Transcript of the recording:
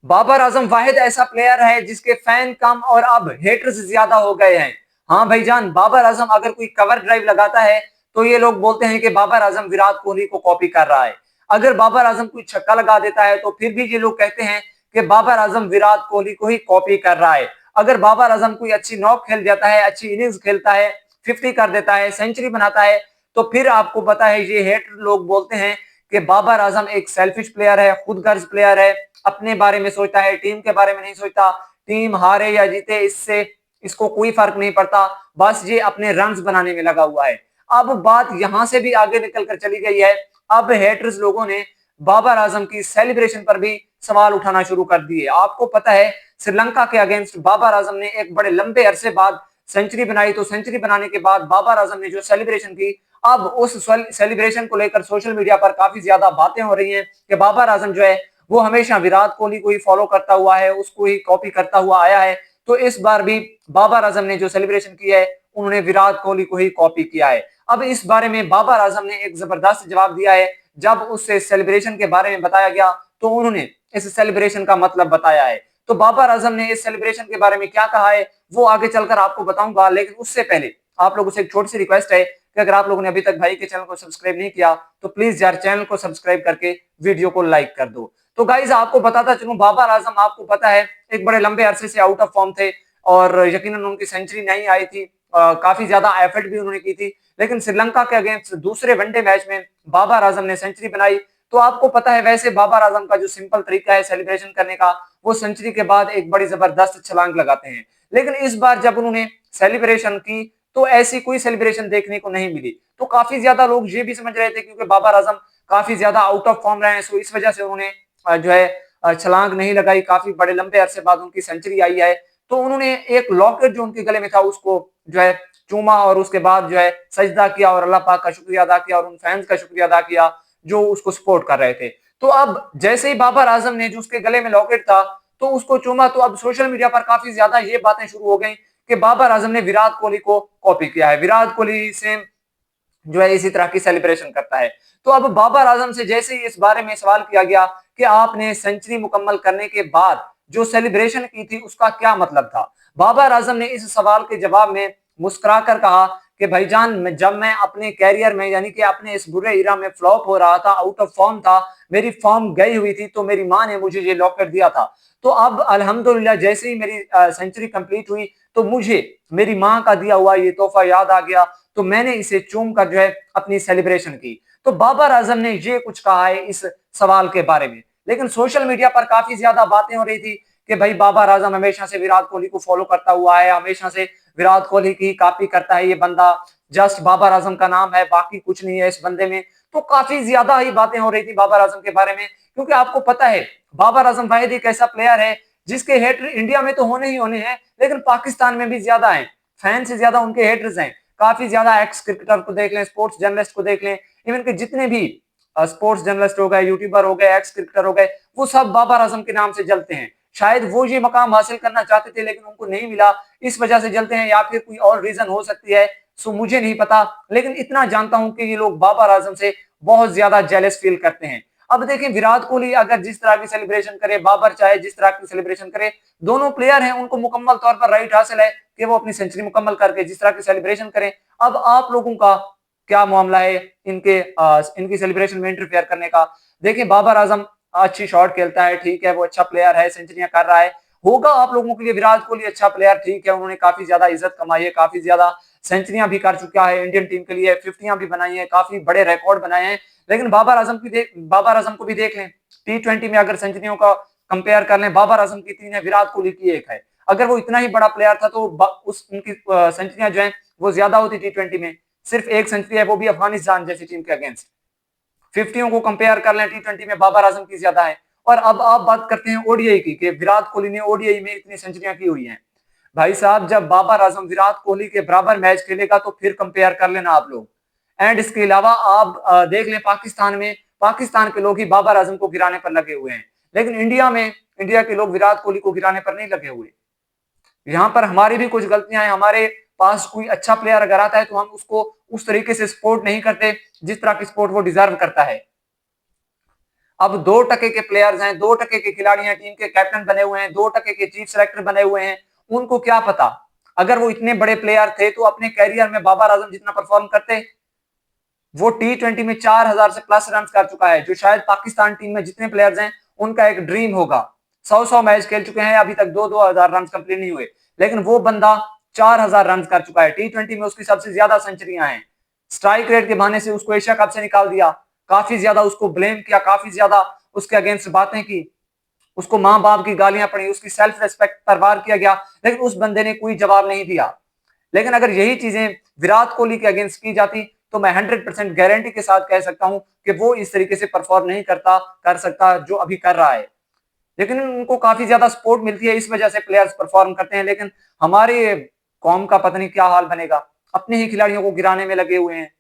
बाबर आजम वाहिद ऐसा प्लेयर है जिसके फैन कम और अब हेटर्स ज्यादा हो गए हैं। हाँ भाईजान, बाबर आजम अगर कोई कवर ड्राइव लगाता है तो ये लोग बोलते हैं कि बाबर आजम विराट कोहली को कॉपी कर रहा है। अगर बाबर आजम कोई छक्का लगा देता है तो फिर भी ये लोग कहते हैं कि बाबर आजम विराट कोहली को ही कॉपी कर रहा है। अगर बाबर आजम कोई अच्छी नॉक खेल जाता है, अच्छी इनिंग्स खेलता है, 50 कर देता है, सेंचुरी बनाता है, तो फिर आपको पता है ये हेटर लोग बोलते हैं कि बाबर आजम एक सेल्फिश प्लेयर है, खुदगर्ज प्लेयर है, अपने बारे में सोचता है, टीम के बारे में नहीं सोचता। टीम हारे या जीते इससे इसको कोई फर्क नहीं पड़ता, बस ये अपने रन्स बनाने में लगा हुआ है। अब बात यहां से भी आगे निकल कर चली गई है। अब हेटर्स लोगों ने बाबर आजम की सेलिब्रेशन पर भी सवाल उठाना शुरू कर दिए। आपको पता है श्रीलंका के अगेंस्ट बाबर आजम ने एक बड़े लंबे अरसे बाद सेंचुरी बनाई, तो सेंचुरी बनाने के बाद बाबर आजम ने जो सेलिब्रेशन की, अब उस सेलिब्रेशन को लेकर सोशल मीडिया पर काफी ज्यादा बातें हो रही हैं कि बाबर आजम जो है वो हमेशा विराट कोहली को ही फॉलो करता हुआ है, उसको ही कॉपी करता हुआ आया है। तो इस बार भी बाबर आजम ने जो सेलिब्रेशन की है उन्होंने विराट कोहली को ही कॉपी किया है। अब इस बारे में बाबर आजम ने एक जबरदस्त जवाब दिया है। जब उससे सेलिब्रेशन के बारे में बताया गया तो उन्होंने इस सेलिब्रेशन का मतलब बताया है। तो बाबर आजम ने इस सेलिब्रेशन के बारे में क्या कहा है वो आगे चलकर आपको बताऊंगा, लेकिन उससे पहले आप लोगों से एक छोटी सी रिक्वेस्ट है कि अगर आप लोगों ने अभी तक भाई के चैनल को सब्सक्राइब नहीं किया तो प्लीज यार चैनल को सब्सक्राइब करके वीडियो को लाइक कर दो। तो गाइज आपको बताता चलूं, बाबर आजम आपको पता है एक बड़े लंबे अरसे से आउट ऑफ फॉर्म थे और यकीनन उनकी सेंचुरी नहीं आई थी। काफी ज्यादा एफर्ट भी उन्होंने की थी, लेकिन श्रीलंका के अगेंस्ट दूसरे वनडे मैच में बाबर आजम ने सेंचुरी बनाई। तो आपको पता है वैसे बाबर आजम का जो सिंपल तरीका है सेलिब्रेशन करने का, वो सेंचुरी के बाद एक बड़ी जबरदस्त छलांग लगाते हैं। लेकिन इस बार जब उन्होंने सेलिब्रेशन की तो ऐसी कोई सेलिब्रेशन देखने को नहीं मिली। तो काफी ज्यादा लोग ये भी समझ रहे थे क्योंकि बाबर आजम काफी ज्यादा आउट ऑफ फॉर्म रहे हैं, सो इस वजह से उन्होंने जो है छलांग नहीं लगाई। काफी बड़े लंबे अरसे बाद उनकी सेंचुरी आई है, तो उन्होंने एक लॉकेट जो उनके गले में था उसको जो है चूमा और उसके बाद जो है सजदा किया और अल्लाह पाक का शुक्रिया अदा किया और उन फैंस का शुक्रिया अदा किया जो उसको सपोर्ट कर रहे थे। तो अब जैसे ही बाबर आजम ने जो उसके गले में लॉकेट था तो उसको चूमा, तो अब सोशल मीडिया पर काफी ज्यादा ये बातें शुरू हो गई कि बाबर आजम ने विराट कोहली को कॉपी किया है, विराट कोहली सेम जो है इसी तरह की सेलिब्रेशन करता है। तो अब बाबर आजम से जैसे ही इस बारे में सवाल किया गया कि आपने सेंचुरी मुकम्मल करने के बाद जो सेलिब्रेशन की थी उसका क्या मतलब था, बाबर आजम ने इस सवाल के जवाब में मुस्कुराकर कहा कि भाईजान जब मैं अपने कैरियर में यानी कि अपने इस बुरे इरा में फ्लॉप हो रहा था, आउट ऑफ फॉर्म था, मेरी फॉर्म गई हुई थी, तो मेरी माँ ने मुझे ये लॉकेट दिया था। तो अब अल्हम्दुलिल्लाह जैसे ही मेरी सेंचुरी कंप्लीट हुई तो मुझे मेरी माँ का दिया हुआ ये तोहफा याद आ गया, तो मैंने इसे चूम कर जो है अपनी सेलिब्रेशन की। तो बाबर आजम ने ये कुछ कहा है इस सवाल के बारे में। लेकिन सोशल मीडिया पर काफी ज्यादा बातें हो रही थी कि भाई बाबर आजम हमेशा से विराट कोहली को फॉलो करता हुआ है, हमेशा से विराट कोहली की कॉपी करता है ये बंदा, जस्ट बाबर आजम का नाम है, बाकी कुछ नहीं है इस बंदे में। तो काफी ज्यादा ही बातें हो रही थी बाबर आजम के बारे में, क्योंकि आपको पता है बाबर आजम वाहिद एक ऐसा प्लेयर है जिसके हेटर इंडिया में तो होने ही होने हैं, लेकिन पाकिस्तान में भी ज्यादा है, फैन से ज्यादा उनके हेटर्स हैं। काफी ज्यादा एक्स क्रिकेटर को देख लें, स्पोर्ट्स जर्नलिस्ट को देख लें, इवन के जितने भी स्पोर्ट्स जर्नलिस्ट हो गए, यूट्यूबर हो गए, एक्स क्रिकेटर हो गए, वो सब बाबर आजम के नाम से जलते हैं। शायद वो ये मकाम हासिल करना चाहते थे लेकिन उनको नहीं मिला, इस वजह से जलते हैं, या फिर कोई और रीजन हो सकती है, सो मुझे नहीं पता। लेकिन इतना जानता हूं कि ये लोग बाबर आजम से बहुत ज्यादा जेलस फील करते हैं। अब देखें विराट कोहली अगर जिस तरह की सेलिब्रेशन करे, बाबर चाहे जिस तरह की सेलिब्रेशन करे, दोनों प्लेयर हैं, उनको मुकम्मल तौर पर राइट हासिल है कि वो अपनी सेंचुरी मुकम्मल करके जिस तरह की सेलिब्रेशन करें। अब आप लोगों का क्या मामला है इनकी सेलिब्रेशन में इंटरफेयर करने का? देखिए बाबर आजम अच्छी शॉट खेलता है, ठीक है, वो अच्छा प्लेयर है, सेंचुरियां कर रहा है, होगा आप लोगों के लिए विराट कोहली अच्छा प्लेयर, ठीक है, उन्होंने काफी ज्यादा इज्जत कमाई है, काफी ज्यादा सेंचुरियां भी कर चुका है, इंडियन टीम के लिए 50 भी बनाई है, काफी बड़े रिकॉर्ड बनाए हैं। लेकिन बाबर आजम को भी देख लें, T20 में अगर सेंचुरियों का कंपेयर कर लें, बाबर आजम की 3 है, विराट कोहली की 1 है। अगर वो इतना ही बड़ा प्लेयर था तो उस उनकी सेंचुरियां जो है वो ज्यादा होती T20 में, सिर्फ 1 सेंचुरी है वो भी अफगानिस्तान जैसी टीम के अगेंस्ट। 50 को कंपेयर कर लें T20 में बाबर आजम की ज्यादा है। और अब आप बात करते हैं ओडीआई की कि विराट कोहली ने ओडीआई में इतनी सेंचुरियां की हुई हैं। भाई साहब जब बाबर आजम विराट कोहली के बराबर मैच खेलेगा तो फिर कंपेयर कर लेना आप लोग। एंड इसके अलावा आप देख लें पाकिस्तान में, पाकिस्तान के लोग ही बाबर आजम को गिराने पर लगे हुए हैं, लेकिन इंडिया में इंडिया के लोग विराट कोहली को गिराने पर नहीं लगे हुए। यहाँ पर हमारी भी कुछ गलतियां हैं, हमारे पास कोई अच्छा प्लेयर अगर आता है तो हम उसको उस तरीके से सपोर्ट नहीं करते जिस तरह की सपोर्ट वो डिजर्व करता है। अब 2% के प्लेयर्स हैं, 2% के खिलाड़ी हैं, टीम के कैप्टन बने हुए हैं, 2% के चीफ सेलेक्टर बने हुए हैं, उनको क्या पता अगर वो इतने बड़े प्लेयर थे तो अपने कैरियर में बाबर आजम जितना परफॉर्म करते। वो T20 में 4000 से प्लस रन कर चुका है, जो शायद पाकिस्तान टीम में जितने प्लेयर्स हैं उनका एक ड्रीम होगा। 100 मैच खेल चुके हैं, अभी तक 2-2 हजार रन कंप्लीट नहीं हुए, लेकिन वो बंदा 4000 रन कर चुका है। T20 में उसकी सबसे ज्यादा सेंचुरियां हैं। स्ट्राइक रेट के बहाने से उसको एशिया कप से निकाल दिया, काफी ज्यादा उसको ब्लेम किया, काफी ज्यादा उसके अगेंस्ट बातें की, उसको माँ बाप की गालियां पड़ी, उसकी सेल्फ रिस्पेक्ट पर वार किया गया, लेकिन उस बंदे ने कोई जवाब नहीं दिया। लेकिन अगर यही चीजें विराट कोहली के अगेंस्ट की जाती तो मैं 100% गारंटी के साथ कह सकता हूं कि वो इस तरीके से परफॉर्म नहीं कर सकता जो अभी कर रहा है। लेकिन उनको काफी ज्यादा सपोर्ट मिलती है, इस वजह से प्लेयर्स परफॉर्म करते हैं। लेकिन हमारे कौम का पता नहीं क्या हाल बनेगा, अपने ही खिलाड़ियों को गिराने में लगे हुए हैं।